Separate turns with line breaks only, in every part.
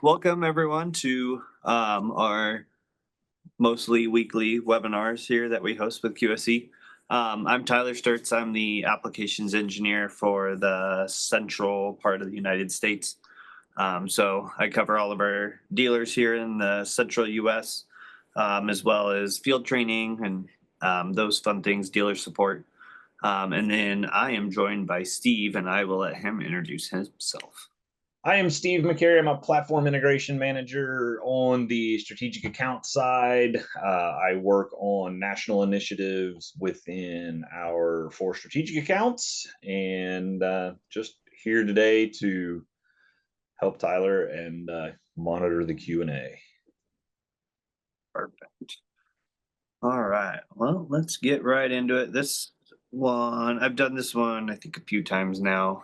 welcome everyone to our mostly weekly webinars here that we host with QSE. I'm Tyler Sturtz. I'm the applications engineer for the central part of the United States. So I cover all of our dealers here in the central US, as well as field training and those fun things, dealer support. And then I am joined by Steve, and I will let him introduce himself.
I am Steve McCary. I'm a platform integration manager on the strategic account side. I work on national initiatives within our 4 strategic accounts, and just here today to help Tyler and monitor the Q&A.
Perfect. All right. Well, let's get right into it. This one, I've done this one, I think, a few times now.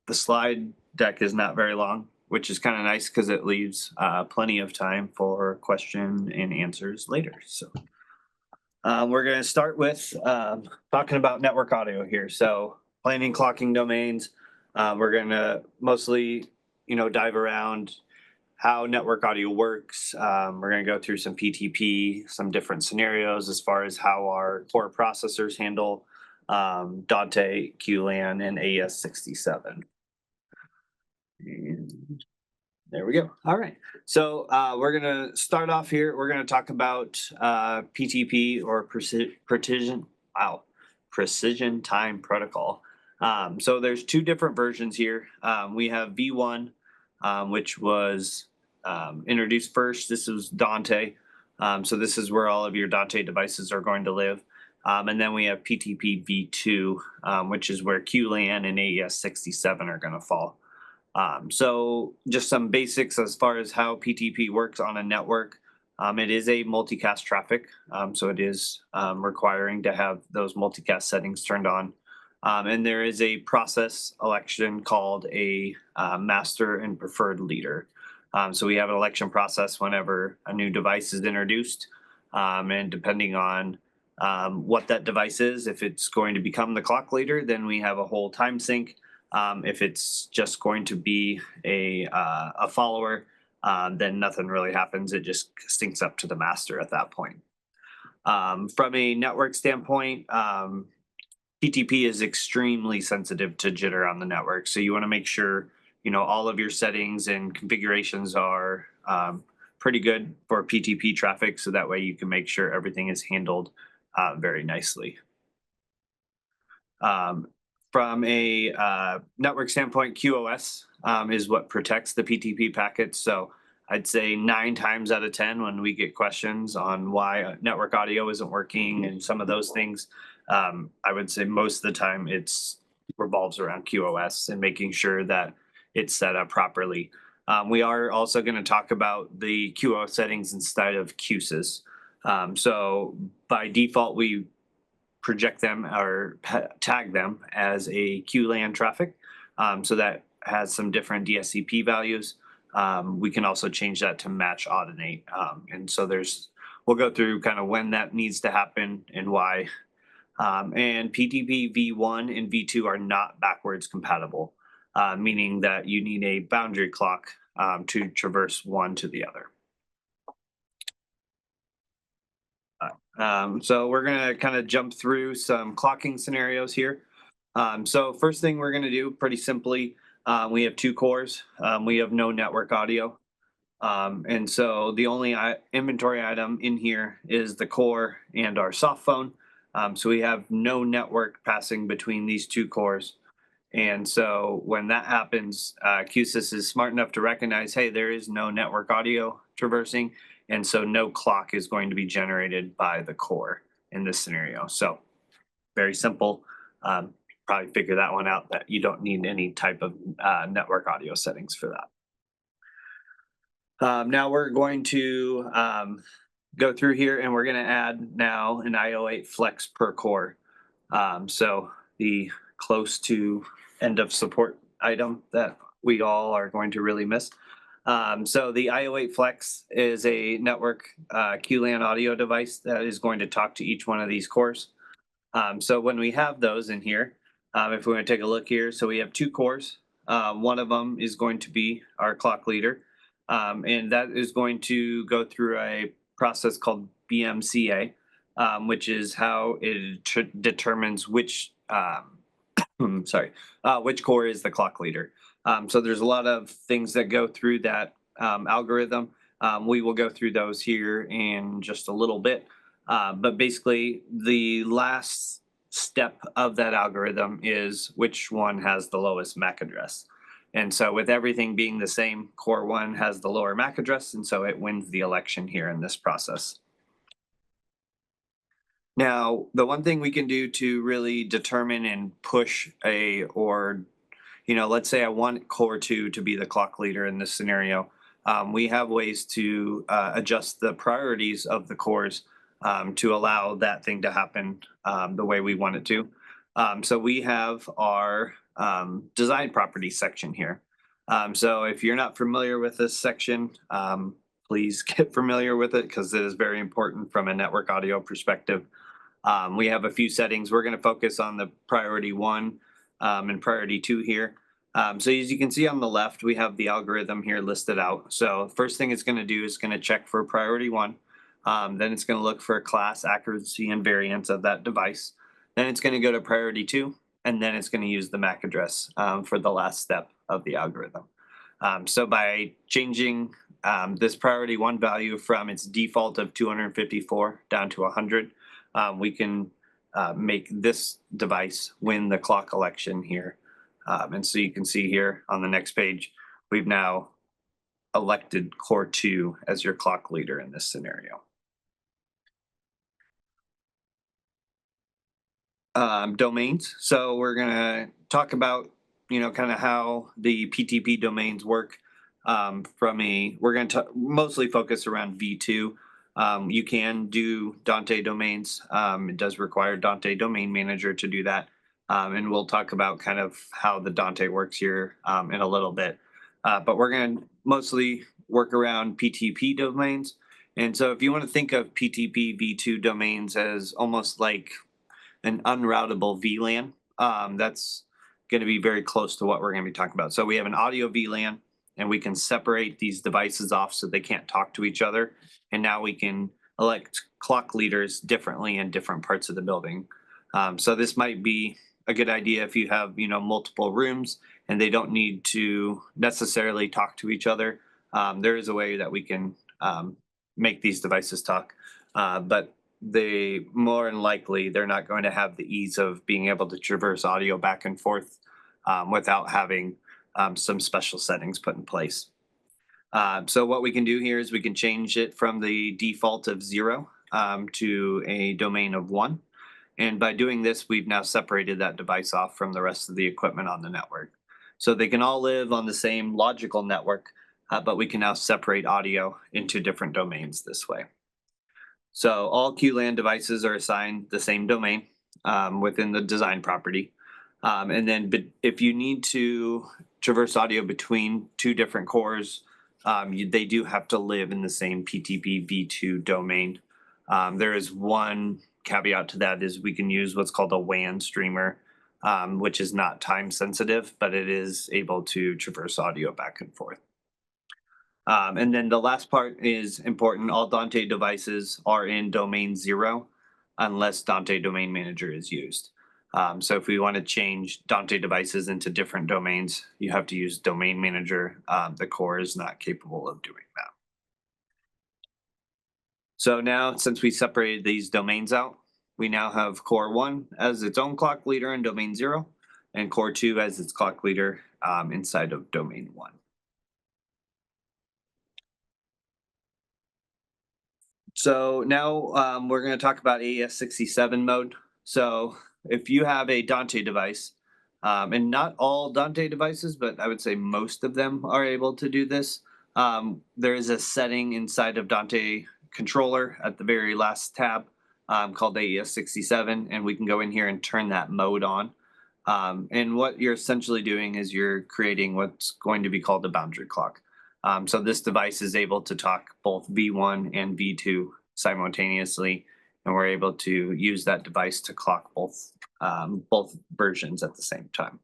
The slide deck is not very long, which is kind of nice because it leaves plenty of time for question and answers later. So we're going to start with talking about network audio here. So planning, clocking domains. We're going to mostly, dive around how network audio works. We're going to go through some PTP, some different scenarios as far as how our core processors handle Dante, Q-LAN, and AES67. And there we go. All right. So we're going to start off here. We're going to talk about PTP, or precision time protocol. So there's 2 different versions here. We have V1, which was introduced first. This is Dante. So this is where all of your Dante devices are going to live. And then we have PTP V2, which is where Q-LAN and AES67 are going to fall. So just some basics as far as how PTP works on a network. It is a multicast traffic, so it is requiring to have those multicast settings turned on. And there is a process election called a master and preferred leader. So we have an election process whenever a new device is introduced. And depending on what that device is, if it's going to become the clock leader, then we have a whole time sync. If it's just going to be a follower, then nothing really happens. It just syncs up to the master at that point. From a network standpoint, PTP is extremely sensitive to jitter on the network. So you want to make sure, all of your settings and configurations are pretty good for PTP traffic. So that way you can make sure everything is handled very nicely. From a network standpoint, QoS is what protects the PTP packets. So I'd say 9 times out of 10 when we get questions on why network audio isn't working and some of those things, I would say most of the time it's revolves around QoS and making sure that it's set up properly. We are also going to talk about the QoS settings instead of Q-SYS. So by default, we project them or tag them as a Q-LAN traffic. So that has some different DSCP values. We can also change that to match audinate. And so we'll go through kind of when that needs to happen and why. And PTP V1 and V2 are not backwards compatible, meaning that you need a boundary clock to traverse one to the other. So we're going to kind of jump through some clocking scenarios here. So first thing we're going to do pretty simply, we have 2 cores. We have no network audio. And so the only inventory item in here is the core and our soft phone. So we have no network passing between these 2 cores. And so when that happens, Q-SYS is smart enough to recognize, hey, there is no network audio traversing. And so no clock is going to be generated by the core in this scenario. So very simple. Probably figure that one out, that you don't need any type of network audio settings for that. Now we're going to go through here and we're going to add now an IO8 flex per core. So the close to end of support item that we all are going to really miss. So the IO8 Flex is a network Q-LAN audio device that is going to talk to each one of these cores. So when we have those in here, if we want to take a look here, so we have 2 cores. One of them is going to be our clock leader, And that is going to go through a process called BMCA, which is how it determines which which core is the clock leader. So there's a lot of things that go through that algorithm. We will go through those here in just a little bit. But basically, the last step of that algorithm is which one has the lowest MAC address. And so with everything being the same, core one has the lower MAC address, and so it wins the election here in this process. Now, the one thing we can do to really determine and push let's say I want core two to be the clock leader in this scenario. We have ways to adjust the priorities of the cores to allow that thing to happen the way we want it to. So we have our design properties section here. So if you're not familiar with this section, please get familiar with it because it is very important from a network audio perspective. We have a few settings. We're going to focus on the priority 1 and priority 2 here. So as you can see on the left, we have the algorithm here listed out. So first thing it's going to do is going to check for priority 1. Then it's going to look for class, accuracy, and variance of that device. Then it's going to go to priority 2, and then it's going to use the MAC address for the last step of the algorithm. So by changing this priority 1 value from its default of 254 down to 100, we can make this device win the clock election here. And so you can see here on the next page, we've now elected core 2 as your clock leader in this scenario. Domains. So we're going to talk about, kind of how the PTP domains work we're going to mostly focus around V2. You can do Dante domains. It does require Dante Domain Manager to do that. And we'll talk about kind of how the Dante works here in a little bit. But we're going to mostly work around PTP domains. And so if you want to think of PTP V2 domains as almost like an unroutable VLAN, that's going to be very close to what we're going to be talking about. So we have an audio VLAN, and we can separate these devices off so they can't talk to each other. And now we can elect clock leaders differently in different parts of the building. So this might be a good idea if you have, multiple rooms and they don't need to necessarily talk to each other. There is a way that we can make these devices talk, but they more than likely they're not going to have the ease of being able to traverse audio back and forth without having some special settings put in place. So what we can do here is we can change it from the default of 0 to a domain of 1. And by doing this, we've now separated that device off from the rest of the equipment on the network. So they can all live on the same logical network, but we can now separate audio into different domains this way. So all Q-LAN devices are assigned the same domain within the design property. And then if you need to traverse audio between 2 different cores, they do have to live in the same PTP v2 domain. There is one caveat to that is we can use what's called a WAN streamer, which is not time sensitive, but it is able to traverse audio back and forth. And then the last part is important. All Dante devices are in domain 0 unless Dante Domain Manager is used. So if we want to change Dante devices into different domains, you have to use Domain Manager. The core is not capable of doing that. So now, since we separated these domains out, we now have core 1 as its own clock leader in domain 0, and core 2 as its clock leader inside of domain 1. So now we're going to talk about AES67 mode. So if you have a Dante device, and not all Dante devices, but I would say most of them are able to do this, there is a setting inside of Dante controller at the very last tab called AES67, and we can go in here and turn that mode on. And what you're essentially doing is you're creating what's going to be called a boundary clock. So this device is able to talk both V1 and V2 simultaneously, and we're able to use that device to clock both versions at the same time.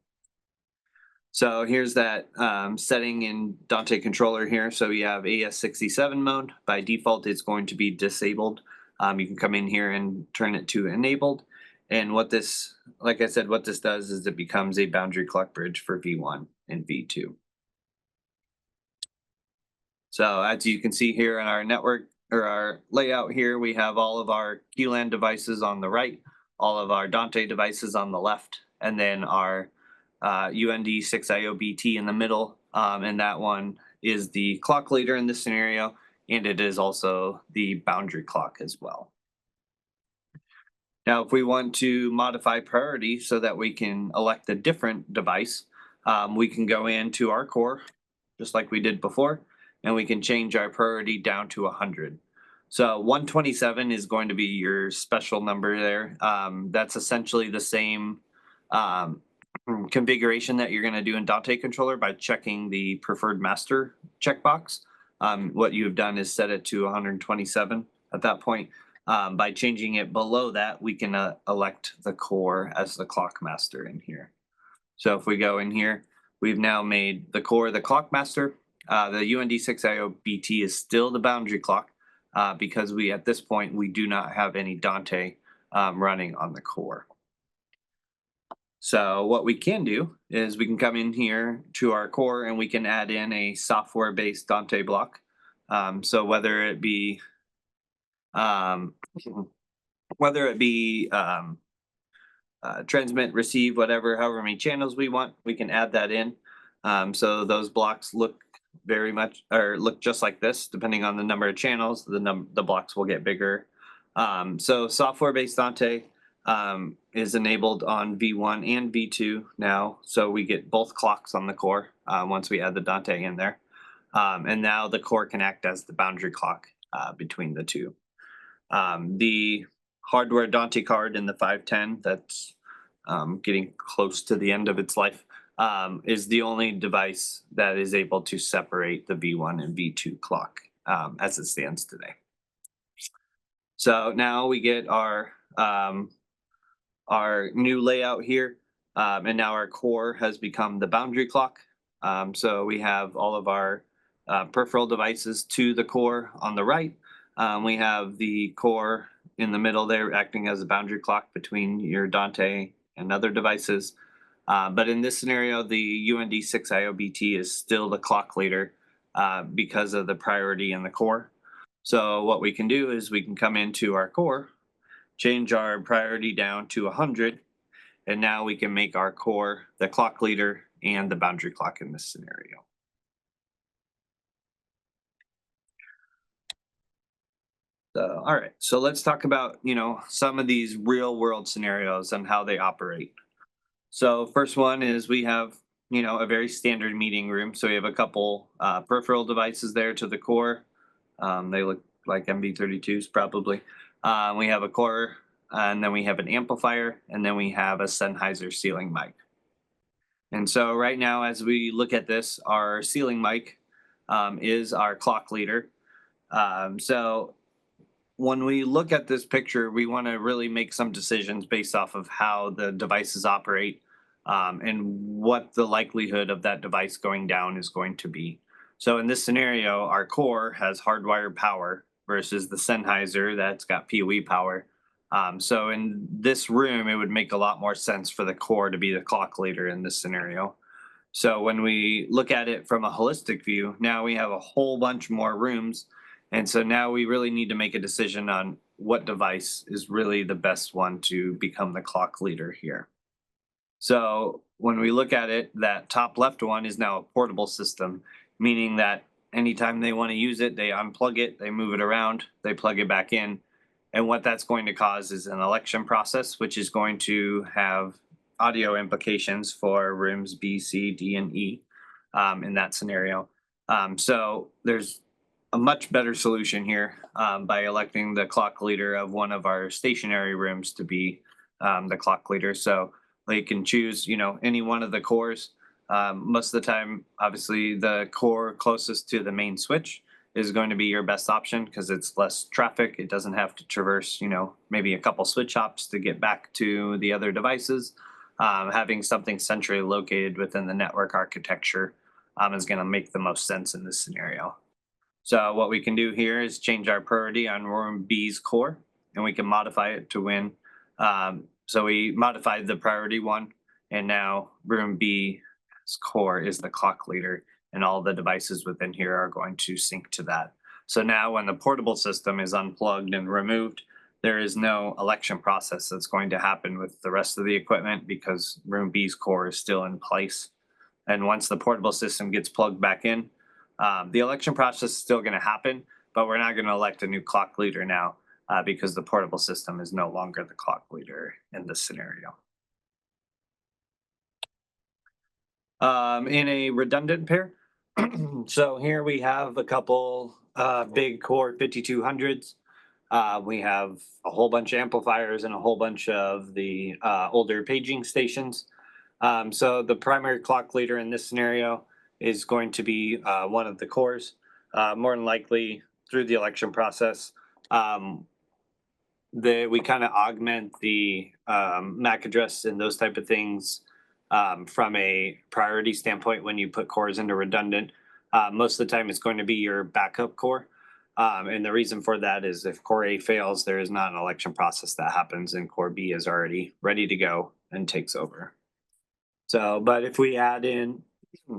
So here's that setting in Dante controller here. So you have AES67 mode. By default, it's going to be disabled. You can come in here and turn it to enabled. And what this, like I said, what this does is it becomes a boundary clock bridge for V1 and V2. So as you can see here in our network or our layout here, we have all of our Q-LAN devices on the right, all of our Dante devices on the left, and then our UND6IOBT in the middle. And that one is the clock leader in this scenario, and it is also the boundary clock as well. Now, if we want to modify priority so that we can elect a different device, we can go into our core, just like we did before, and we can change our priority down to 100. So 127 is going to be your special number there. That's essentially the same configuration that you're going to do in Dante controller by checking the preferred master checkbox. What you have done is set it to 127 at that point. By changing it below that, we can elect the core as the clock master in here. So if we go in here, we've now made the core the clock master. The UND6IOBT is still the boundary clock because at this point, we do not have any Dante running on the core. So what we can do is we can come in here to our core and we can add in a software-based Dante block. So whether it be transmit, receive, however many channels we want, we can add that in. So those blocks look look just like this. Depending on the number of channels, the blocks will get bigger. So software-based Dante is enabled on V1 and V2 now. So we get both clocks on the core once we add the Dante in there. And now the core can act as the boundary clock between the two. The hardware Dante card in the 510 that's getting close to the end of its life is the only device that is able to separate the V1 and V2 clock as it stands today. So now we get our new layout here, and now our core has become the boundary clock. So we have all of our peripheral devices to the core on the right. We have the core in the middle there acting as a boundary clock between your Dante and other devices. But in this scenario, the UND6IOBT is still the clock leader because of the priority in the core. So what we can do is we can come into our core, change our priority down to 100, and now we can make our core the clock leader and the boundary clock in this scenario. So, all right, so let's talk about, some of these real world scenarios and how they operate. So first one is we have, a very standard meeting room. So we have a couple peripheral devices there to the core. They look like MB32s probably. We have a core, and then we have an amplifier, and then we have a Sennheiser ceiling mic. And so right now, as we look at this, our ceiling mic is our clock leader. So when we look at this picture, we want to really make some decisions based off of how the devices operate and what the likelihood of that device going down is going to be. So in this scenario, our core has hardwired power versus the Sennheiser that's got PoE power. So in this room, it would make a lot more sense for the core to be the clock leader in this scenario. So when we look at it from a holistic view, now we have a whole bunch more rooms. And so now we really need to make a decision on what device is really the best one to become the clock leader here. So when we look at it, that top left one is now a portable system, meaning that anytime they want to use it, they unplug it, they move it around, they plug it back in. And what that's going to cause is an election process, which is going to have audio implications for rooms B, C, D, and E in that scenario. So there's a much better solution here by electing the clock leader of one of our stationary rooms to be the clock leader. So they can choose, any one of the cores. Most of the time, obviously, the core closest to the main switch is going to be your best option because it's less traffic. It doesn't have to traverse, maybe a couple switch hops to get back to the other devices. having something centrally located within the network architecture is going to make the most sense in this scenario. So what we can do here is change our priority on room B's core, and we can modify it to win. So we modified the priority one, and now room B's core is the clock leader, and all the devices within here are going to sync to that. So now when the portable system is unplugged and removed, there is no election process that's going to happen with the rest of the equipment because room B's core is still in place. And once the portable system gets plugged back in, the election process is still going to happen, but we're not going to elect a new clock leader now because the portable system is no longer the clock leader in this scenario. In a redundant pair, so here we have a couple big core 5200s. We have a whole bunch of amplifiers and a whole bunch of the older paging stations. So the primary clock leader in this scenario is going to be one of the cores, more than likely through the election process. We kind of augment the MAC address and those type of things from a priority standpoint when you put cores into redundant. Most of the time it's going to be your backup core. And the reason for that is if core A fails, there is not an election process that happens and core B is already ready to go and takes over. So, but if we add in,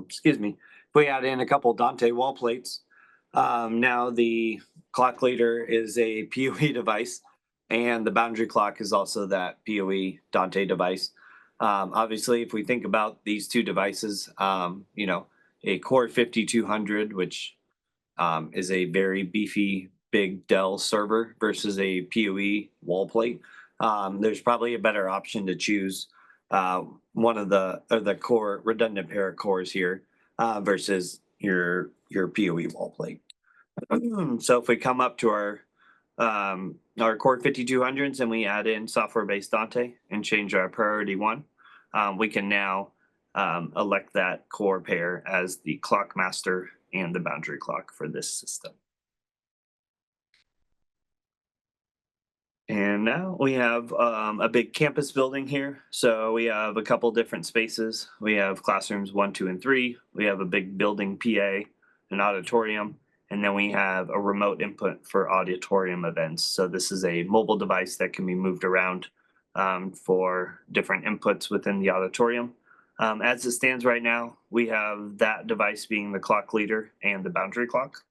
excuse me, if we add in a couple Dante wall plates, now the clock leader is a PoE device and the boundary clock is also that PoE Dante device. Obviously, if we think about these two devices, you know, a core 5200, which is a very beefy, big Dell server versus a PoE wall plate, there's probably a better option to choose one of the core redundant pair of cores here versus your PoE wall plate. So if we come up to our core 5200s and we add in software-based Dante and change our priority one, we can now elect that core pair as the clock master and the boundary clock for this system. And now we have a big campus building here. So we have a couple different spaces. We have classrooms 1, 2, and 3. We have a big building PA, an auditorium, and then we have a remote input for auditorium events. So this is a mobile device that can be moved around for different inputs within the auditorium. As it stands right now, we have that device being the clock leader and the boundary clock.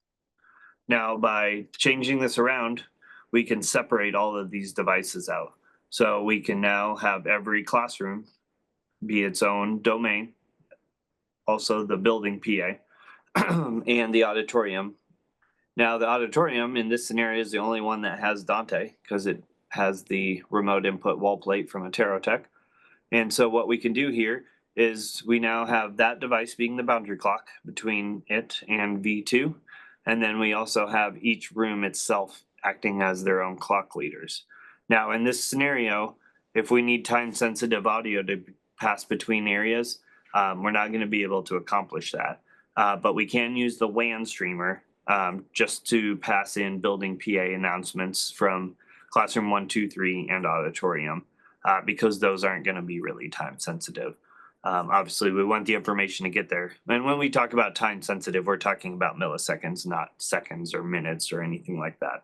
Now, by changing this around, we can separate all of these devices out. So we can now have every classroom be its own domain, also the building PA, and the auditorium. Now, the auditorium in this scenario is the only one that has Dante because it has the remote input wall plate from Aterotech. And so what we can do here is we now have that device being the boundary clock between it and V2. And then we also have each room itself acting as their own clock leaders. Now, in this scenario, if we need time-sensitive audio to pass between areas, we're not going to be able to accomplish that. But we can use the WAN streamer just to pass in building PA announcements from classroom 1, 2, 3, and auditorium because those aren't going to be really time-sensitive. Obviously, we want the information to get there. And when we talk about time-sensitive, we're talking about milliseconds, not seconds or minutes or anything like that.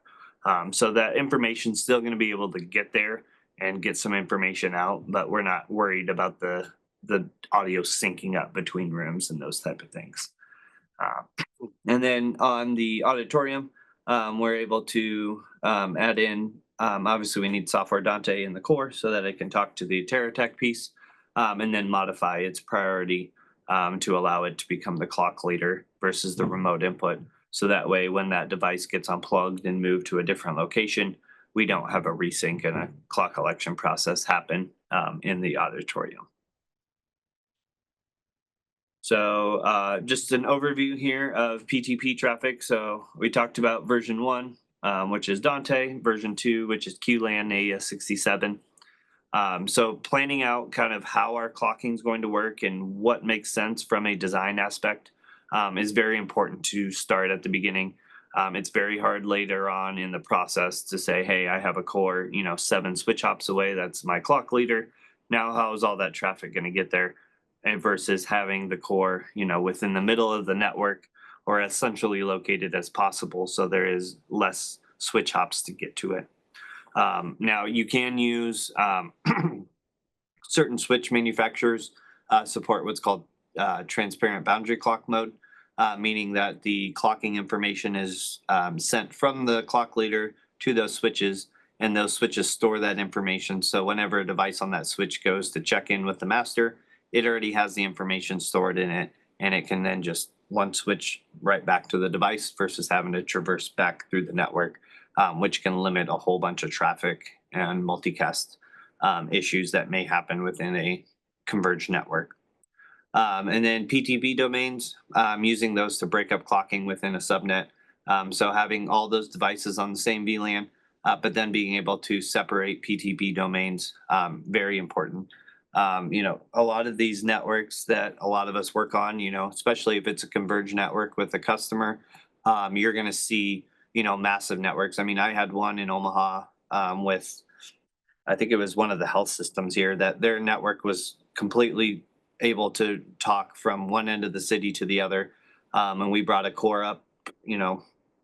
So that information is still going to be able to get there and get some information out, but we're not worried about the audio syncing up between rooms and those type of things. And then on the auditorium, we're able to add in, obviously we need software Dante in the core so that it can talk to the Aterotech piece and then modify its priority to allow it to become the clock leader versus the remote input. So that way, when that device gets unplugged and moved to a different location, we don't have a resync and a clock election process happen in the auditorium. So just an overview here of PTP traffic. So we talked about version 1, which is Dante, version 2, which is Q-LAN and AES67. So planning out kind of how our clocking is going to work and what makes sense from a design aspect is very important to start at the beginning. It's very hard later on in the process to say, hey, I have a core, 7 switch hops away. That's my clock leader. Now, how is all that traffic going to get there? And versus having the core, within the middle of the network or as centrally located as possible, so there is less switch hops to get to it. Now, you can use certain switch manufacturers support what's called transparent boundary clock mode, meaning that the clocking information is sent from the clock leader to those switches, and those switches store that information. So whenever a device on that switch goes to check in with the master, it already has the information stored in it, and it can then just one switch right back to the device versus having to traverse back through the network, which can limit a whole bunch of traffic and multicast issues that may happen within a converged network. And then PTP domains, using those to break up clocking within a subnet. So having all those devices on the same VLAN, but then being able to separate PTP domains, very important. A lot of these networks that a lot of us work on, especially if it's a converged network with a customer, you're going to see, massive networks. I mean, I had one in Omaha with, I think it was one of the health systems here, that their network was completely able to talk from one end of the city to the other. And we brought a core up,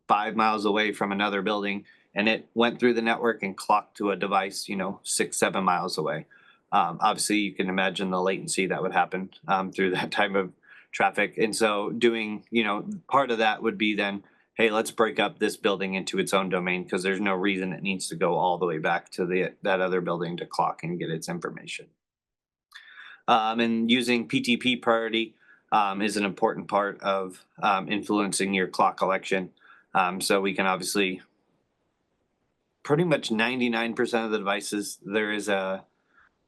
5 miles away from another building, and it went through the network and clocked to a device, 6, 7 miles away. Obviously, you can imagine the latency that would happen through that type of traffic. And so doing, part of that would be then, hey, let's break up this building into its own domain, because there's no reason it needs to go all the way back to that other building to clock and get its information. And using PTP priority is an important part of influencing your clock collection. So we can obviously, pretty much 99% of the devices, there is a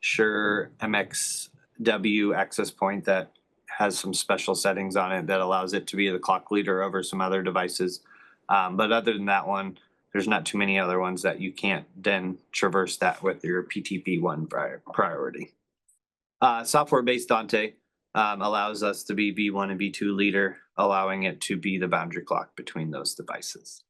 Sure MXW access point that has some special settings on it that allows it to be the clock leader over some other devices. But other than that one, there's not too many other ones that you can't then traverse that with your PTP1 priority. Software-based Dante allows us to be V1 and V2 leader, allowing it to be the boundary clock between those devices.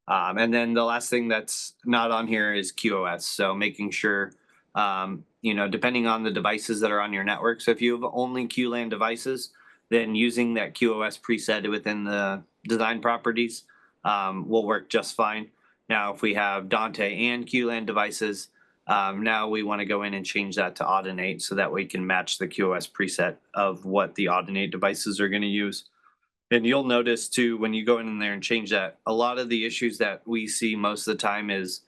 And then the last thing that's not on here is QoS. So making sure, depending on the devices that are on your network. So if you have only Q-LAN devices, then using that QoS preset within the design properties will work just fine. Now, if we have Dante and Q-LAN devices, now we want to go in and change that to Audinate, so that we can match the QoS preset of what the Audinate devices are going to use. And you'll notice too, when you go in there and change that, a lot of the issues that we see most of the time is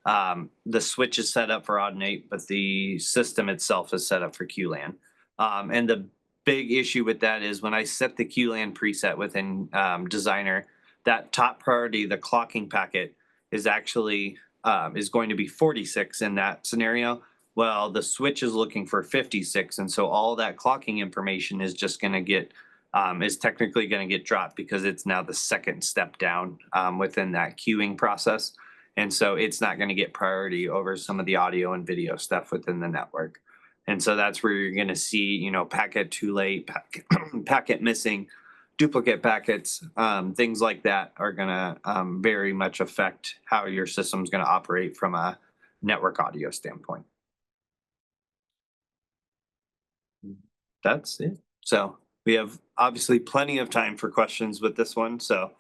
the switch is set up for Audinate, but the system itself is set up for Q-LAN. And the big issue with that is when I set the Q-LAN preset within Designer, that top priority, the clocking packet, is actually is going to be 46 in that scenario. Well, the switch is looking for 56, and so all that clocking information is just going to get is technically going to get dropped, because it's now the second step down within that queuing process. And so it's not going to get priority over some of the audio and video stuff within the network. And so that's where you're going to see, packet too late, packet missing, duplicate packets, things like that are going to very much affect how your system's going to operate from a network audio standpoint. That's it. So we have obviously plenty of time for questions with this one. So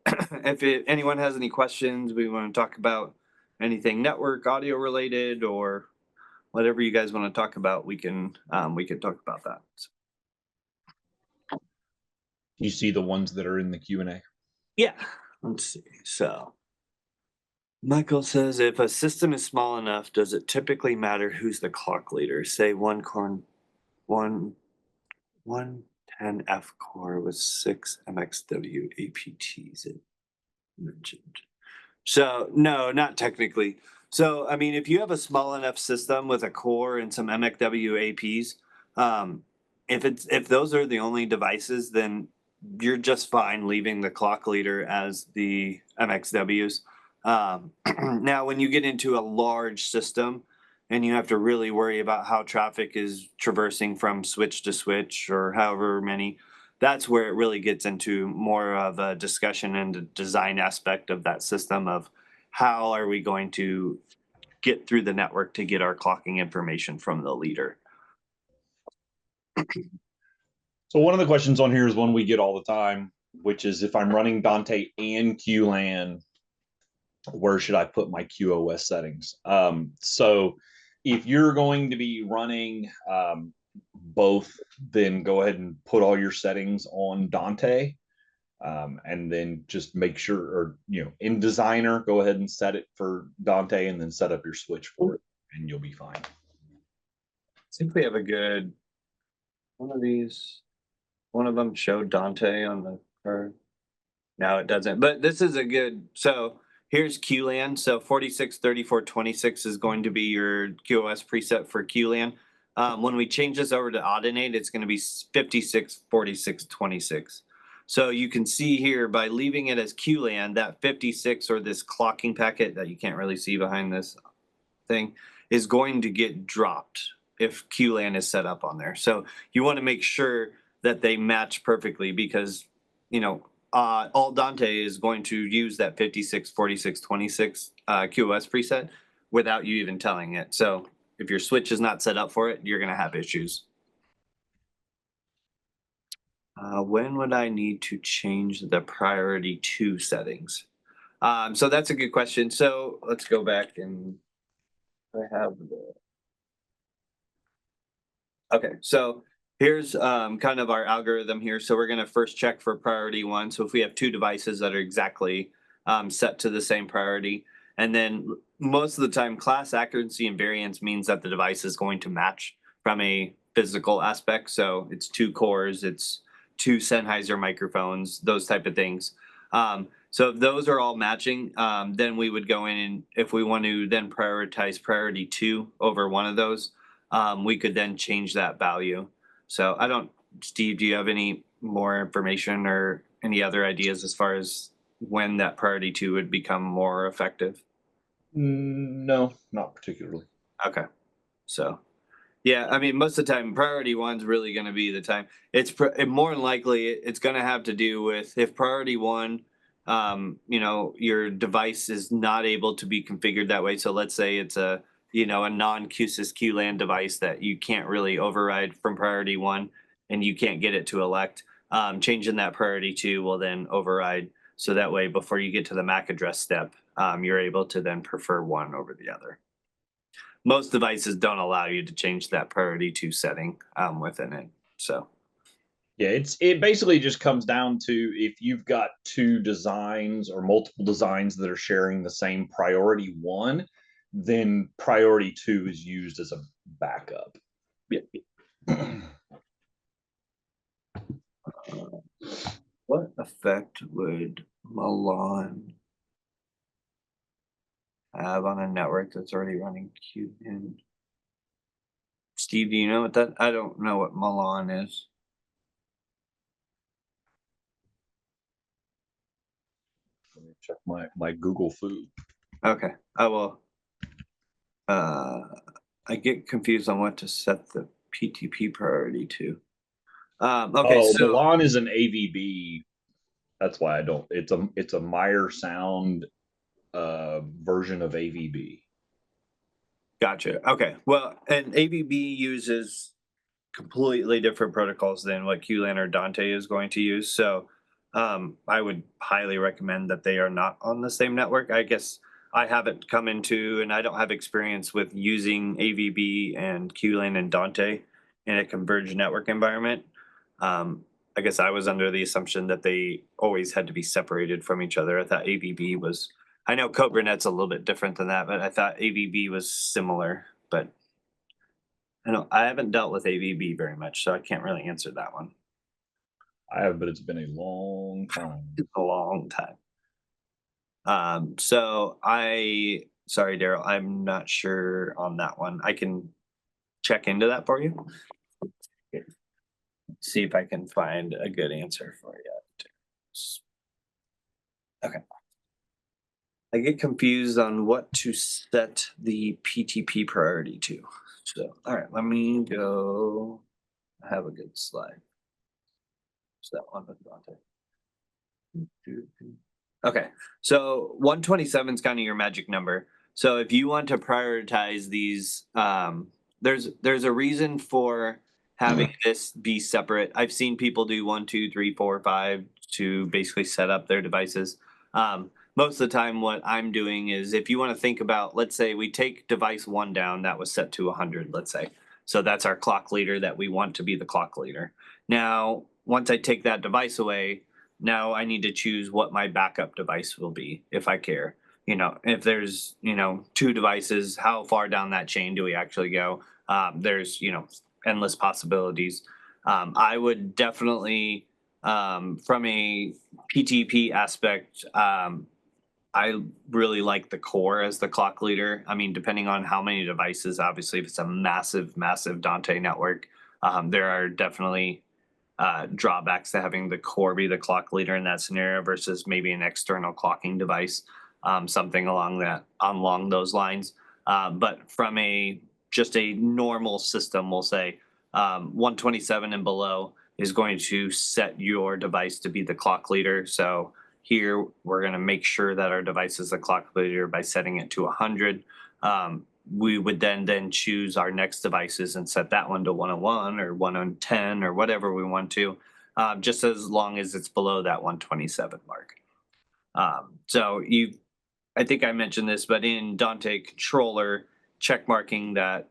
if anyone has any questions, we want to talk about anything network audio related or whatever you guys want to talk about, we can talk about that.
You see the ones that are in the Q&A?
Yeah, let's see. So Michael says, if a system is small enough, does it typically matter who's the clock leader? Say 110F core with 6 MXW APTs it mentioned. So no, not technically. So I mean, if you have a small enough system with a core and some MXW APs, if those are the only devices, then you're just fine leaving the clock leader as the MXWs. Now, when you get into a large system and you have to really worry about how traffic is traversing from switch to switch or however many, that's where it really gets into more of a discussion and a design aspect of that system of how are we going to get through the network to get our clocking information from the leader.
So one of the questions on here is one we get all the time, which is if I'm running Dante and Q-LAN, where should I put my QoS settings? So if you're going to be running both, then go ahead and put all your settings on Dante. And then just make sure, or in Designer, go ahead and set it for Dante, and then set up your switch for it, and you'll be fine.
See if we have a good one of these. One of them showed Dante on the card. No, it doesn't. But this is a good. So here's QLAN. So 463426 is going to be your QoS preset for QLAN. When we change this over to Audinate, it's going to be 564626. So you can see here by leaving it as QLAN, that 56 or this clocking packet that you can't really see behind this thing is going to get dropped if QLAN is set up on there. So you want to make sure that they match perfectly, because all Dante is going to use that 564626 QoS preset without you even telling it. So if your switch is not set up for it, you're going to have issues. When would I need to change the priority 2 settings? So that's a good question. So let's go back and I have the. Okay, so here's kind of our algorithm here. So we're going to first check for priority 1. So if we have 2 devices that are exactly set to the same priority, and then most of the time class accuracy and variance means that the device is going to match from a physical aspect. So it's 2 cores, it's 2 Sennheiser microphones, those type of things. So if those are all matching, then we would go in, and if we want to then prioritize priority 2 over one of those, we could then change that value. So Steve, do you have any more information or any other ideas as far as when that priority 2 would become more effective?
No, not particularly.
Okay. So, yeah, I mean, most of the time, priority 1's really going to be the time. It's more than likely it's going to have to do with if priority 1, your device is not able to be configured that way. So let's say it's a non-Q-SYS QLAN device that you can't really override from priority 1 and you can't get it to elect. Changing that priority 2 will then override. So that way, before you get to the MAC address step, you're able to then prefer one over the other. Most devices don't allow you to change that priority 2 setting within it. So.
Yeah, it basically just comes down to if you've got 2 designs or multiple designs that are sharing the same priority 1, then priority 2 is used as a backup.
Yeah. What effect would Milan have on a network that's already running Q-LAN? Steve, do you know what that? I don't know what Milan is.
Let me check my Google food.
Okay, I will. I get confused on what to set the PTP priority to. Okay, so
Milan is an AVB. That's why I don't. It's a Meyer Sound version of AVB.
Gotcha. Okay, well, and AVB uses completely different protocols than what Q-LAN or Dante is going to use. So I would highly recommend that they are not on the same network. I guess I haven't come into, and I don't have experience with using AVB and Q-LAN and Dante in a converged network environment. I guess I was under the assumption that they always had to be separated from each other. I thought AVB was, I know CobraNet's a little bit different than that, but I thought AVB was similar. But I haven't dealt with AVB very much, so I can't really answer that one.
I have, but it's been a long time.
It's a long time. Sorry, Daryl, I'm not sure on that one. I can check into that for you. See if I can find a good answer for you. Okay. I get confused on what to set the PTP priority to. So, all right, let me go. I have a good slide. Is that one with Dante? Okay, so 127 is kind of your magic number. So if you want to prioritize these, there's a reason for having this be separate. I've seen people do 1, 2, 3, 4, 5 to basically set up their devices. Most of the time, what I'm doing is if you want to think about, let's say we take device 1 down that was set to 100, let's say. So that's our clock leader that we want to be the clock leader. Now, once I take that device away, now I need to choose what my backup device will be if I care. If there's 2 devices, how far down that chain do we actually go? There's endless possibilities. I would definitely, from a PTP aspect, I really like the core as the clock leader. I mean, depending on how many devices, obviously, if it's a massive, massive Dante network, there are definitely drawbacks to having the core be the clock leader in that scenario versus maybe an external clocking device, something along those lines. But from just a normal system, we'll say 127 and below is going to set your device to be the clock leader. So here we're going to make sure that our device is the clock leader by setting it to 100. We would then choose our next devices and set that one to 101 or 110 or whatever we want to, just as long as it's below that 127 mark. I think I mentioned this, but in Dante controller, check marking that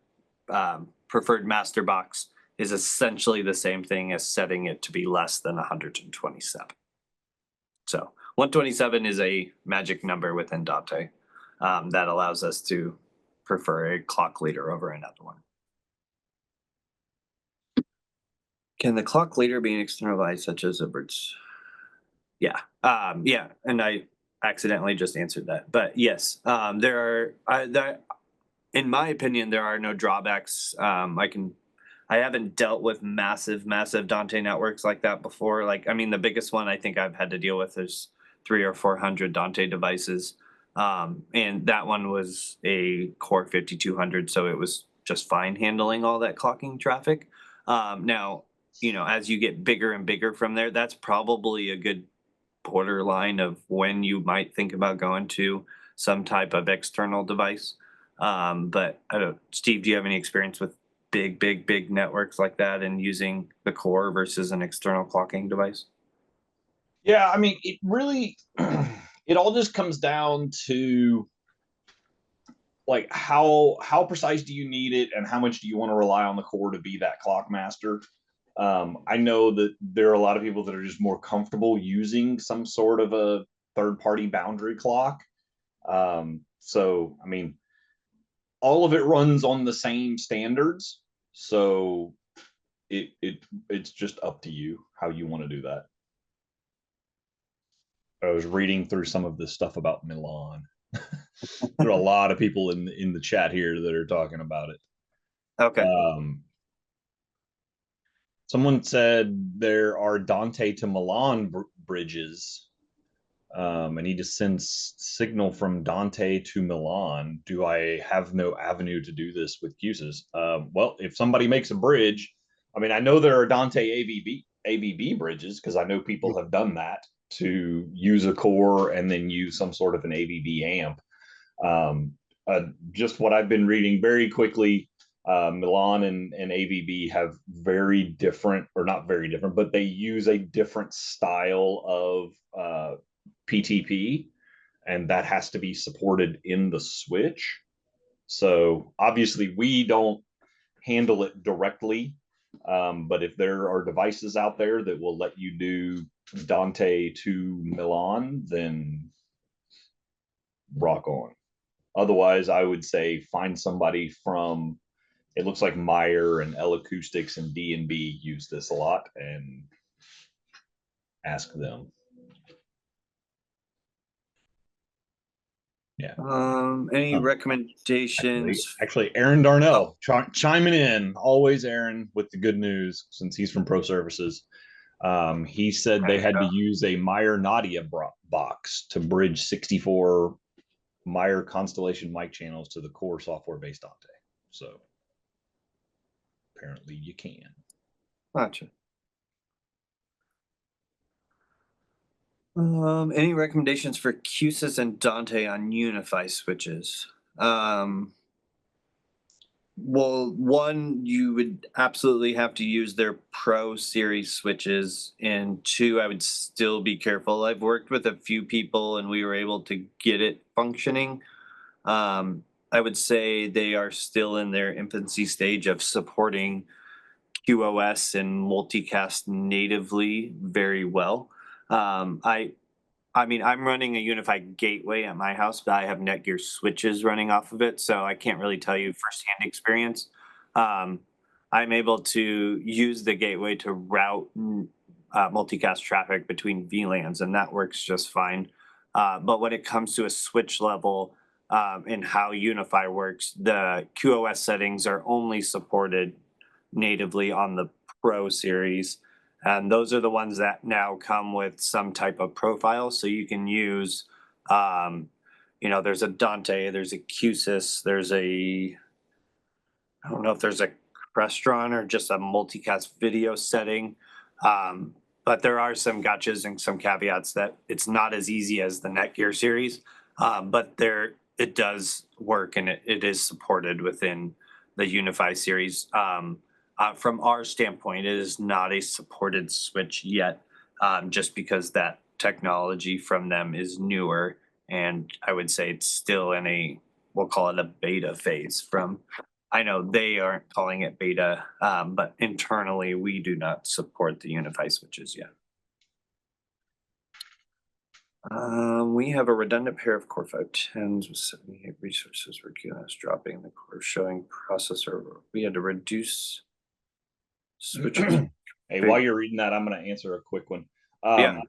preferred master box is essentially the same thing as setting it to be less than 127. So 127 is a magic number within Dante that allows us to prefer a clock leader over another one. Can the clock leader be an external device such as a bridge? Yeah. Yeah. And I accidentally just answered that. But yes, in my opinion, there are no drawbacks. I haven't dealt with massive, massive Dante networks like that before. Like, I mean, the biggest one I think I've had to deal with is 300 or 400 Dante devices. And that one was a Core 5200, so it was just fine handling all that clocking traffic. Now, as you get bigger and bigger from there, that's probably a good borderline of when you might think about going to some type of external device. But I don't, Steve, do you have any experience with big networks like that and using the core versus an external clocking device?
Yeah, I mean, it really, it all just comes down to like how precise do you need it and how much do you want to rely on the core to be that clock master. I know that there are a lot of people that are just more comfortable using some sort of a third-party boundary clock. So, I mean, all of it runs on the same standards. So it's just up to you how you want to do that. I was reading through some of this stuff about Milan. There are a lot of people in the chat here that are talking about it.
Okay.
Someone said there are Dante to Milan bridges. I need to send signal from Dante to Milan. Do I have no avenue to do this with Q-SYS? Well, if somebody makes a bridge, I mean, I know there are Dante ABB bridges because I know people have done that to use a core and then use some sort of an ABB amp. Just what I've been reading very quickly, Milan and ABB have very different, or not very different, but they use a different style of PTP, and that has to be supported in the switch. So obviously we don't handle it directly, but if there are devices out there that will let you do Dante to Milan, then rock on. Otherwise, I would say find somebody from, it looks like Meyer and L Acoustics and D&B use this a lot, and ask them. Yeah.
Any recommendations?
Actually, Aaron Darnell chiming in. Always Aaron with the good news since he's from Pro Services. He said they had to use a Meyer Nadia box to bridge 64 Meyer Constellation mic channels to the core software-based Dante. So apparently you can.
Gotcha. Any recommendations for Q-SYS and Dante on Unify switches? Well, one, you would absolutely have to use their Pro Series switches, and two, I would still be careful. I've worked with a few people, and we were able to get it functioning. I would say they are still in their infancy stage of supporting QoS and multicast natively very well. Um, I I mean, I'm running a unified gateway at my house, but I have Netgear switches running off of it, so I can't really tell you firsthand experience. Um, I'm able to use the gateway to route multicast traffic between VLANs, and that works just fine. But when it comes to a switch level and how Unify works, the QoS settings are only supported natively on the Pro series. And those are the ones that now come with some type of profile. So you can use, there's a Dante, there's a Q-SYS, I don't know if there's a restaurant or just a multicast video setting. But there are some gotchas and some caveats that it's not as easy as the Netgear series. But it does work, and it is supported within the Unify series. From our standpoint, it is not a supported switch yet, just because that technology from them is newer. And I would say it's still we'll call it a beta phase. I know they aren't calling it beta, but internally we do not support the Unify switches yet. We have a redundant pair of Core 510s with 78 resources for QoS dropping the core showing processor. We had to reduce switches.
Hey, while you're reading that, I'm going to answer a quick one.
Yeah.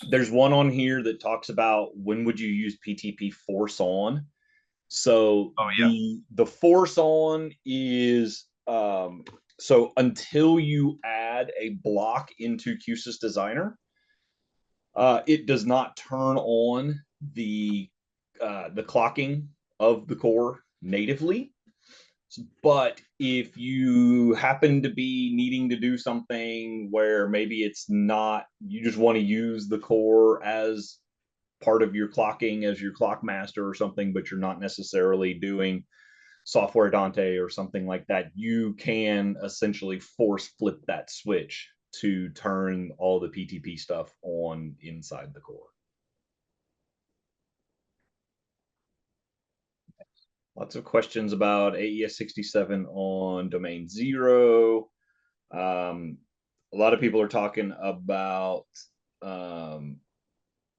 There's one on here that talks about when would you use PTP force on. So the force on is so until you add a block into QSYS Designer, it does not turn on the clocking of the core natively. But if you happen to be needing to do something where maybe it's not, you just want to use the core as part of your clocking as your clock master or something, but you're not necessarily doing software Dante or something like that, you can essentially force flip that switch to turn all the PTP stuff on inside the core. Lots of questions about AES67 on domain 0. A lot of people are talking about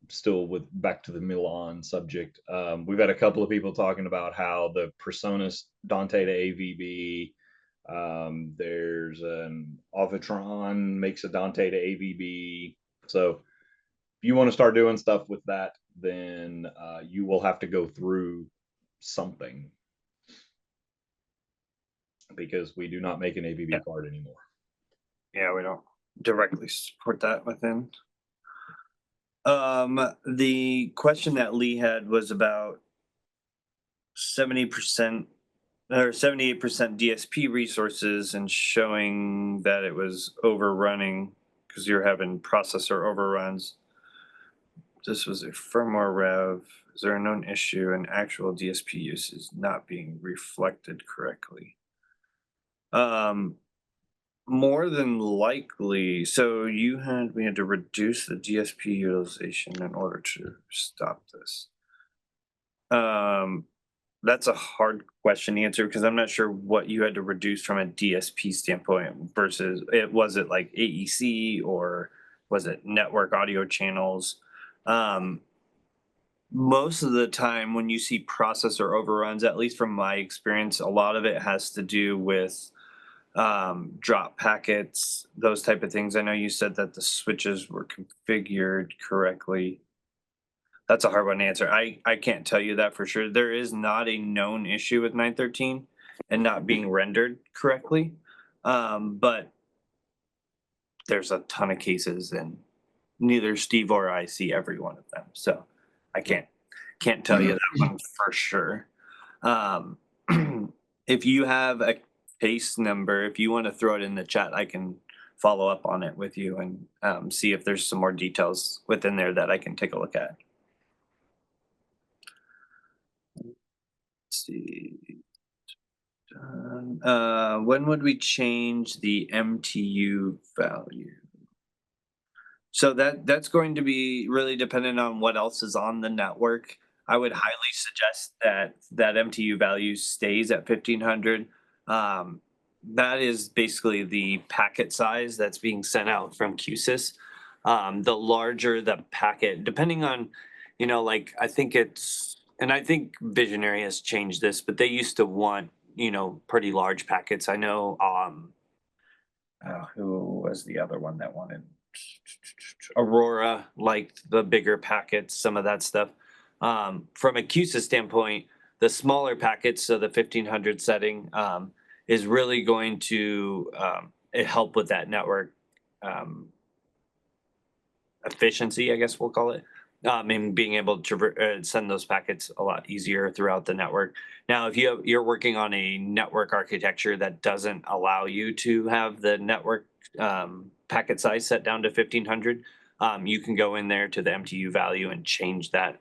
still with back to the Milan subject. We've had a couple of people talking about how the Personas Dante to AVB. There's an Ovitron makes a Dante to AVB. So if you want to start doing stuff with that, then you will have to go through something, because we do not make an AVB card anymore.
Yeah, we don't directly support that within. The question that Lee had was about 70% or 78% DSP resources and showing that it was overrunning because you're having processor overruns. This was a firmware rev. Is there a known issue in actual DSP usage not being reflected correctly? More than likely. So we had to reduce the DSP utilization in order to stop this. That's a hard question to answer because I'm not sure what you had to reduce from a DSP standpoint versus was it like AEC or was it network audio channels? Most of the time when you see processor overruns, at least from my experience, a lot of it has to do with drop packets, those type of things. I know you said that the switches were configured correctly. That's a hard one to answer. I can't tell you that for sure. There is not a known issue with 913 and not being rendered correctly. But there's a ton of cases and neither Steve or I see every one of them. So I can't tell you that one for sure. If you have a case number, if you want to throw it in the chat, I can follow up on it with you and see if there's some more details within there that I can take a look at. see. When would we change the MTU value? So that's going to be really dependent on what else is on the network. I would highly suggest that MTU value stays at 1500. That is basically the packet size that's being sent out from Q-SYS. The larger the packet, depending on, like I think and I think Visionary has changed this, but they used to want, pretty large packets. I know, who was the other one that wanted? Aurora liked the bigger packets, some of that stuff. From a QSYS standpoint, the smaller packets, so the 1500 setting, is really going to help with that network efficiency, I guess we'll call it, and being able to send those packets a lot easier throughout the network. Now, if you're working on a network architecture that doesn't allow you to have the network packet size set down to 1500, you can go in there to the MTU value and change that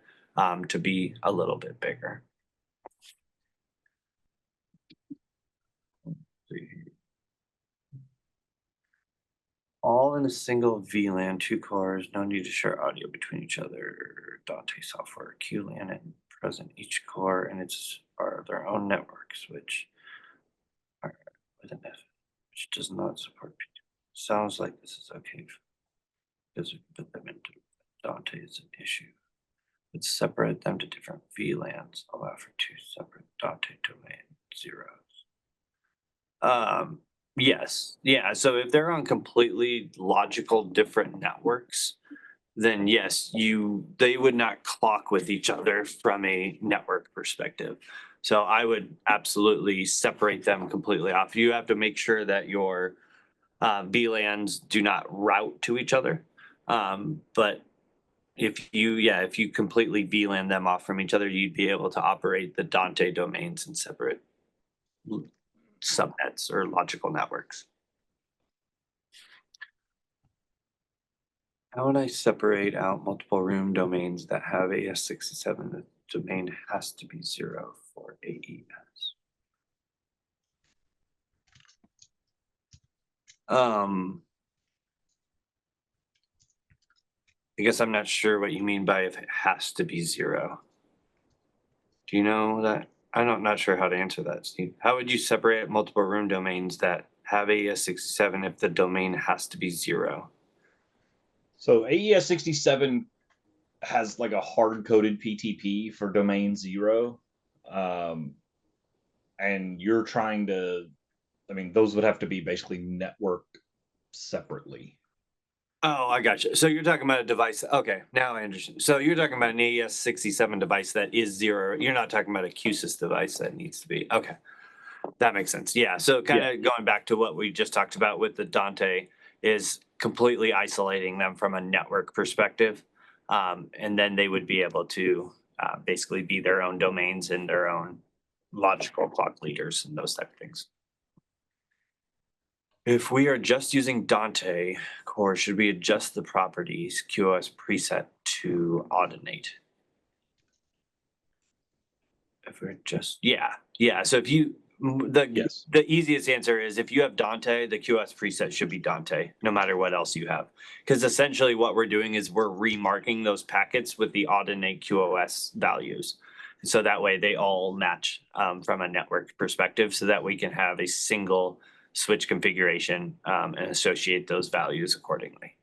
to be a little bit bigger. All in a single VLAN, 2 cores, no need to share audio between each other. Dante software, Q-LAN and present each core and its are their own network switch. With an F, which does not support PTP. Sounds like this is okay because we put them into Dante is an issue. Let's separate them to different VLANs. Allow for 2 separate Dante domain zeros. Yes. Yeah. So if they're on completely logical different networks, then yes, they would not clock with each other from a network perspective. So I would absolutely separate them completely off. You have to make sure that your VLANs do not route to each other. But if you completely VLAN them off from each other, you'd be able to operate the Dante domains in separate subnets or logical networks. How would I separate out multiple room domains that have AES67? The domain has to be 0 for AES. I guess I'm not sure what you mean by if it has to be 0. Do you know that? I'm not sure how to answer that, Steve. How would you separate multiple room domains that have AES67 if the domain has to be 0?
So AES67 has like a hard-coded PTP for domain 0. And you're trying to, those would have to be basically networked separately.
Oh, I got you. So you're talking about a device. Okay, now I understand. So you're talking about an AES67 device that is 0. You're not talking about a Q-SYS device that needs to be. Okay, that makes sense. Yeah. So kind of going back to what we just talked about with the Dante is completely isolating them from a network perspective. And then they would be able to basically be their own domains and their own logical clock leaders and those type of things. If we are just using Dante core, should we adjust the properties QoS preset to ordinate? If we're just, yeah. So if you, the easiest answer is if you have Dante, the QoS preset should be Dante, no matter what else you have. Because essentially what we're doing is we're remarking those packets with the ordinate QoS values. So that way they all match from a network perspective so that we can have a single switch configuration and associate those values accordingly.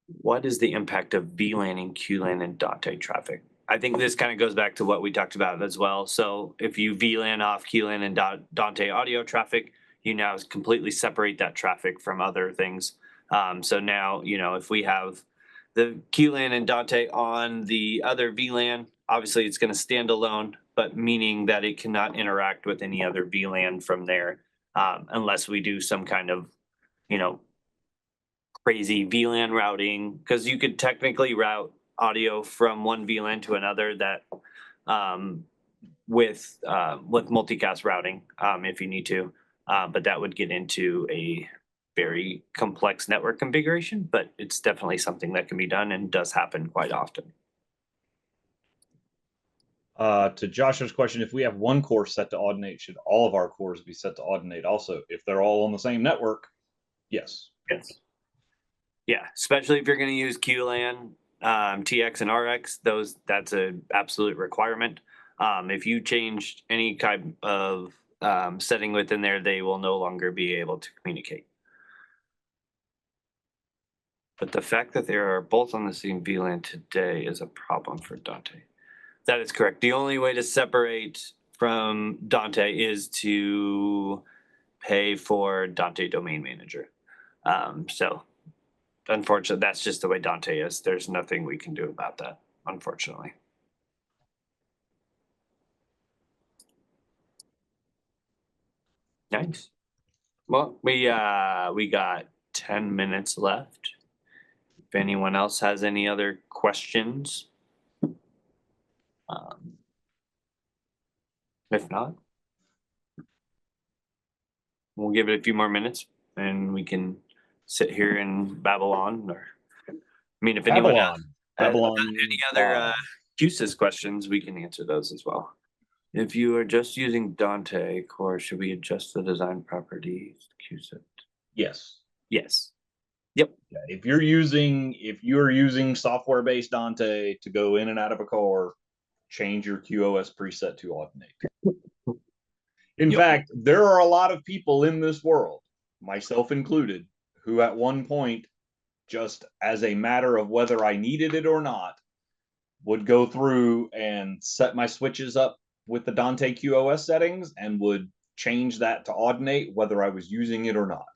What is the impact of VLANing Q-LAN and Dante traffic? I think this kind of goes back to what we talked about as well. So if you VLAN off Q-LAN and Dante audio traffic, you now completely separate that traffic from other things. So now, if we have the Q-LAN and Dante on the other VLAN, obviously it's going to stand alone, but meaning that it cannot interact with any other VLAN from there unless we do some kind of, crazy VLAN routing, because you could technically route audio from one VLAN to another that with multicast routing if you need to, but that would get into a very complex network configuration, but it's definitely something that can be done and does happen quite often.
To Joshua's question, if we have one core set to audinate, should all of our cores be set to audinate also? If they're all on the same network, yes.
Yes. Yeah, especially if you're going to use Q-LAN, TX, and RX, that's an absolute requirement. If you change any kind of setting within there, they will no longer be able to communicate. But the fact that they are both on the same VLAN today is a problem for Dante. That is correct. The only way to separate from Dante is to pay for Dante Domain Manager. So unfortunately, that's just the way Dante is. There's nothing we can do about that, unfortunately. Nice. Well, we got 10 minutes left. If anyone else has any other questions, if not, we'll give it a few more minutes and we can sit here and babble on. Or, I mean, if anyone has any other Q-SYS questions, we can answer those as well. If you are just using Dante core, should we adjust the design properties? Q-SYS.
Yes.
Yes. Yep.
Yeah, if you're using software-based Dante to go in and out of a core, change your QoS preset to audinate. In fact, there are a lot of people in this world, myself included, who at one point, just as a matter of whether I needed it or not, would go through and set my switches up with the Dante QoS settings and would change that to audinate whether I was using it or not.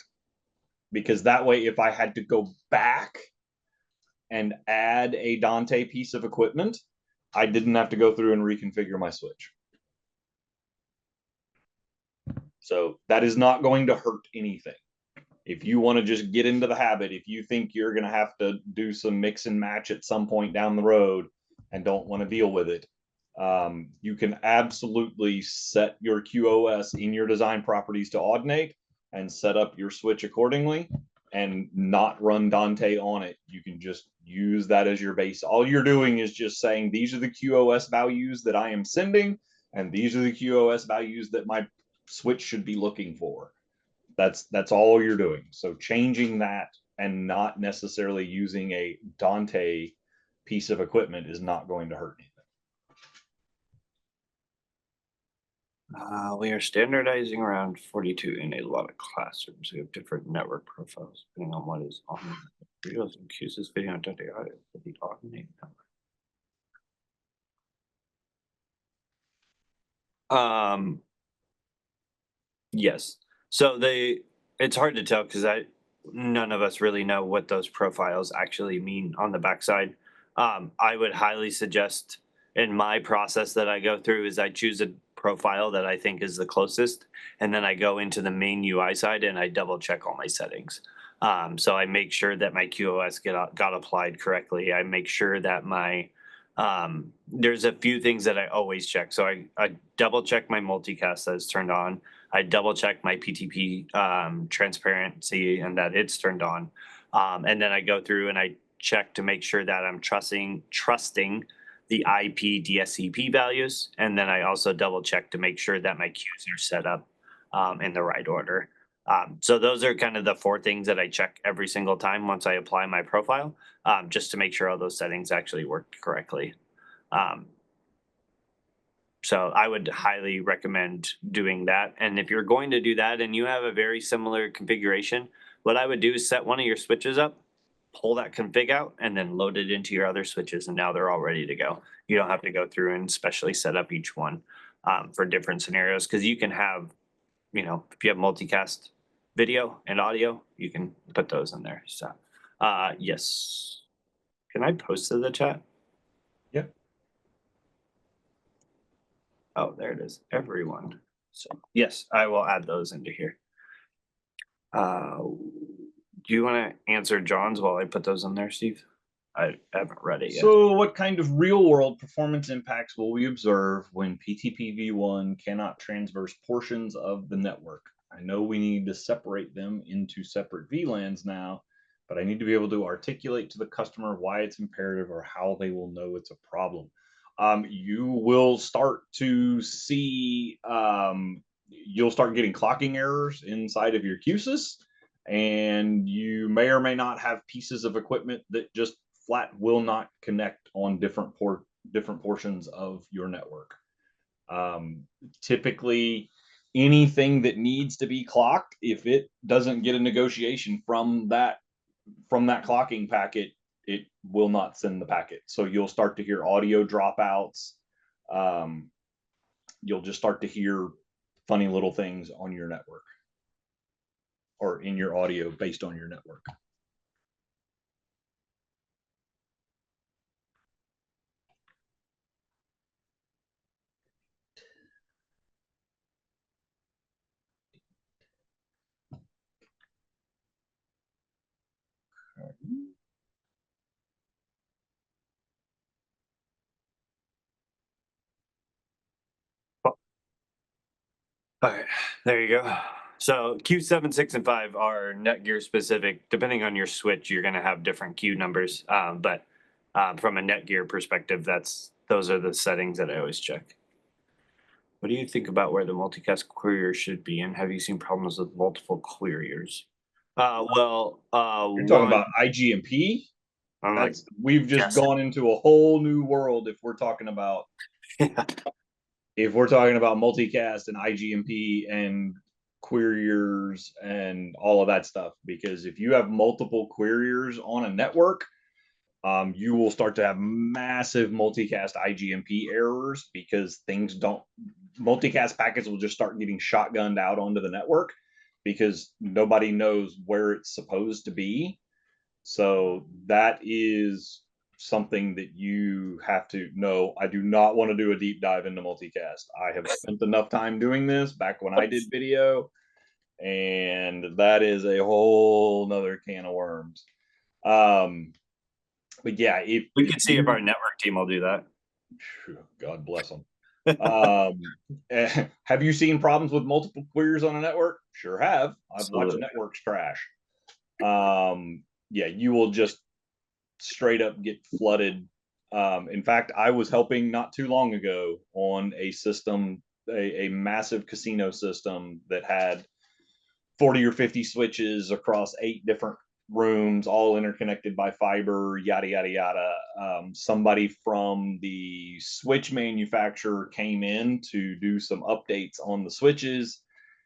Because that way, if I had to go back and add a Dante piece of equipment, I didn't have to go through and reconfigure my switch. So that is not going to hurt anything. If you want to just get into the habit, if you think you're going to have to do some mix and match at some point down the road and don't want to deal with it, you can absolutely set your QoS in your design properties to audinate and set up your switch accordingly and not run Dante on it. You can just use that as your base. All you're doing is just saying, these are the QoS values that I am sending, and these are the QoS values that my switch should be looking for. That's all you're doing. So changing that and not necessarily using a Dante piece of equipment is not going to hurt anything.
We are standardizing around 42 in a lot of classrooms. We have different network profiles depending on what is on the videos and Q-SYS video and Dante audio for the audinate network. Yes. So it's hard to tell because none of us really know what those profiles actually mean on the backside. I would highly suggest in my process that I go through is I choose a profile that I think is the closest, and then I go into the main UI side and I double check all my settings. So I make sure that my QoS got applied correctly. I make sure that my there's a few things that I always check. So I double check my multicast that is turned on. I double check my PTP transparency and that it's turned on. And then I go through and I check to make sure that I'm trusting the IP DSCP values. And then I also double check to make sure that my queues are set up in the right order. So those are kind of the 4 things that I check every single time once I apply my profile, just to make sure all those settings actually work correctly. So I would highly recommend doing that. And if you're going to do that and you have a very similar configuration, what I would do is set one of your switches up, pull that config out, and then load it into your other switches. And now they're all ready to go. You don't have to go through and specially set up each one for different scenarios, because you can have, if you have multicast video and audio, you can put those in there. So yes. Can I post to the chat?
Yeah.
Oh, there it is. Everyone. So yes, I will add those into here. Do you want to answer John's while I put those in there, Steve? I haven't read it yet.
So what kind of real world performance impacts will we observe when PTP v1 cannot transverse portions of the network? I know we need to separate them into separate VLANs now, but I need to be able to articulate to the customer why it's imperative or how they will know it's a problem. you will start to see, you'll start getting clocking errors inside of your Q-SYS, and you may or may not have pieces of equipment that just flat will not connect on different portions of your network. Typically, anything that needs to be clocked, if it doesn't get a negotiation from that clocking packet, it will not send the packet. So you'll start to hear audio dropouts. You'll just start to hear funny little things on your network or in your audio based on your network.
All right, there you go. So Q7, 6, and 5 are Netgear specific. Depending on your switch, you're going to have different Q numbers. But from a Netgear perspective, those are the settings that I always check. What do you think about where the multicast query should be, and have you seen problems with multiple queries?
You're talking about IGMP? We've just gone into a whole new world if we're talking about multicast and IGMP and queriers and all of that stuff. Because if you have multiple queriers on a network, you will start to have massive multicast IGMP errors because multicast packets will just start getting shotgunned out onto the network because nobody knows where it's supposed to be. So that is something that you have to know. I do not want to do a deep dive into multicast. I have spent enough time doing this back when I did video, and that is a whole nother can of worms. But yeah, if
we can see if our network team will do that.
God bless them. Have you seen problems with multiple queries on a network? Sure have. I've watched networks crash. Yeah, you will just straight up get flooded. In fact, I was helping not too long ago on a system, a massive casino system that had 40 or 50 switches across 8 different rooms, all interconnected by fiber, yada, yada, yada. Somebody from the switch manufacturer came in to do some updates on the switches.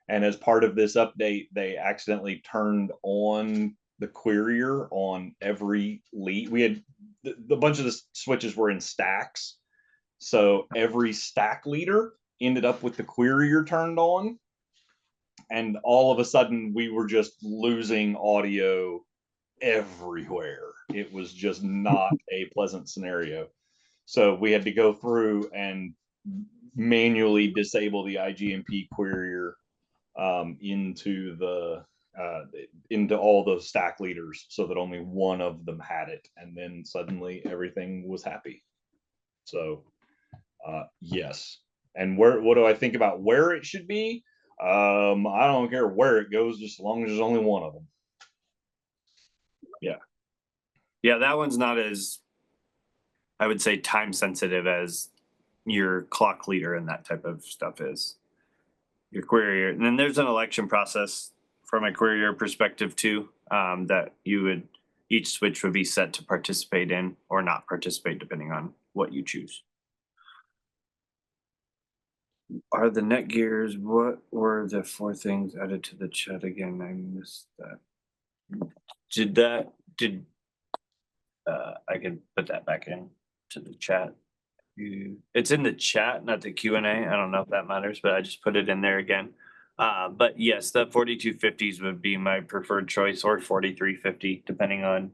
And as part of this update, they accidentally turned on the querier on every lead. We had the bunch of the switches were in stacks. So every stack leader ended up with the querier turned on. And all of a sudden we were just losing audio everywhere. It was just not a pleasant scenario. So we had to go through and manually disable the IGMP querier into all the stack leaders so that only one of them had it, and then suddenly everything was happy. So yes. And what do I think about where it should be? I don't care where it goes, just as long as there's only one of them.
Yeah, that one's not as, I would say, time sensitive as your clock leader and that type of stuff is. Your querier, and then there's an election process from a querier perspective too, that each switch would be set to participate in or not participate depending on what you choose. Are the Netgears, what were the 4 things added to the chat again? I missed that. I can put that back in to the chat. It's in the chat, not the Q&A. I don't know if that matters, but I just put it in there again. But yes, the 4250s would be my preferred choice, or 4350, depending on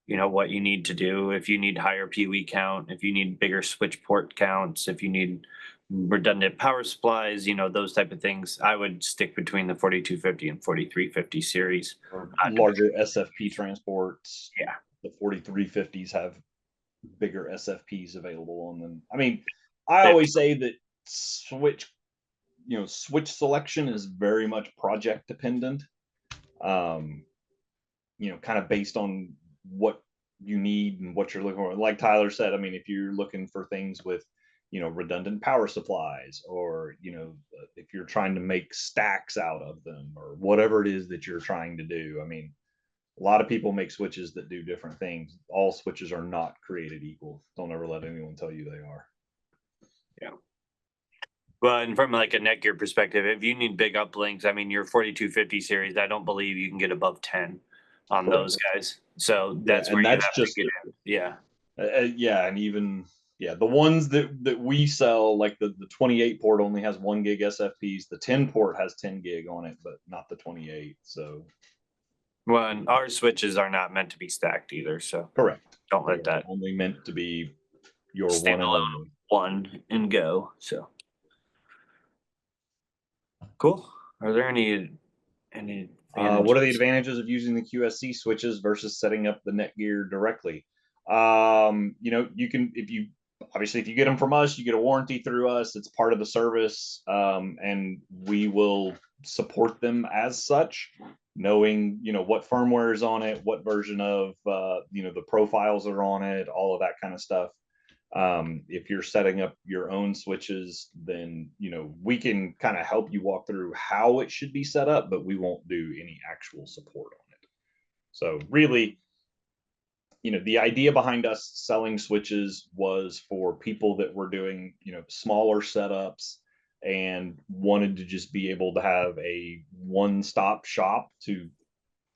what you need to do. If you need higher PoE count, if you need bigger switch port counts, if you need redundant power supplies, those type of things, I would stick between the 4250 and 4350 series.
Larger SFP transports.
Yeah.
The 4350s have bigger SFPs available on them. I mean, I always say that switch selection is very much project dependent. Kind of based on what you need and what you're looking for. Like Tyler said, I mean, if you're looking for things with, redundant power supplies, or, if you're trying to make stacks out of them, or whatever it is that you're trying to do. I mean, a lot of people make switches that do different things. All switches are not created equal. Don't ever let anyone tell you they are.
Yeah. Well, and from like a Netgear perspective, if you need big uplinks, I mean, your 4250 series, I don't believe you can get above 10 on those guys. So that's where you have to get in. Yeah.
Yeah, and even the ones that we sell, like the 28 port only has 1 gig SFPs. The 10 port has 10 gig on it, but not the 28. So,
well, and our switches are not meant to be stacked either. So
correct.
Don't let that.
Only meant to be your
Stand
one and only.
One and go. So cool. Are there any?
What are the advantages of using the QSC switches versus setting up the Netgear directly? You can, if you get them from us, you get a warranty through us. It's part of the service, and we will support them as such, knowing what firmware is on it, what version of the profiles are on it, all of that kind of stuff. If you're setting up your own switches, then we can kind of help you walk through how it should be set up, but we won't do any actual support on it. So really, the idea behind us selling switches was for people that were doing smaller setups and wanted to just be able to have a one-stop shop to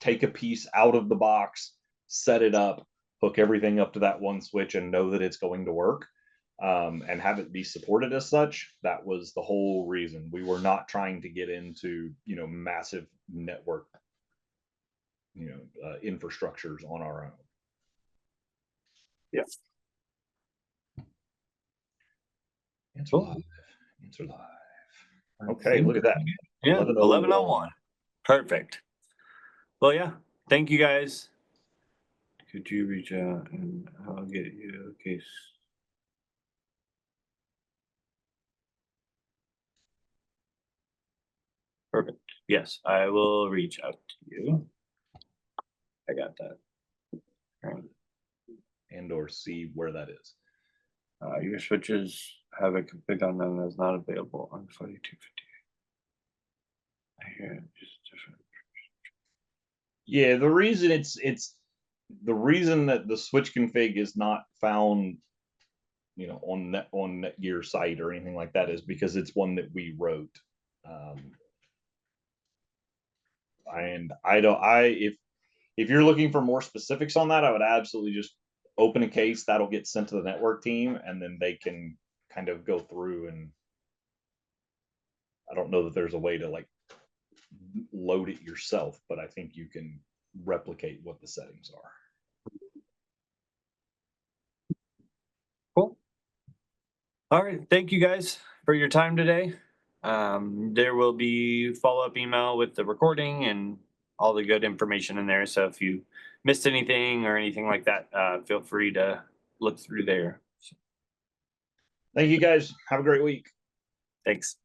take a piece out of the box, set it up, hook everything up to that one switch, and know that it's going to work, and have it be supported as such. That was the whole reason. We were not trying to get into massive network infrastructures on our own.
Yeah.
Answer live. Okay, look at that.
Yeah, 11:01. Perfect. Well, yeah. Thank you guys. Could you reach out and I'll get you a case? Perfect. Yes, I will reach out to you. I got that.
And or see where that is.
Your switches have a config on them that's not available on 4250. I hear it just different.
Yeah, the reason the reason that the switch config is not found, on Netgear site or anything like that is because it's one that we wrote. And if you're looking for more specifics on that, I would absolutely just open a case that'll get sent to the network team, and then they can kind of go through. And I don't know that there's a way to like load it yourself, but I think you can replicate what the settings are.
Cool. All right. Thank you guys for your time today. There will be follow-up email with the recording and all the good information in there. So if you missed anything or anything like that, feel free to look through there.
Thank you guys. Have a great week.
Thanks.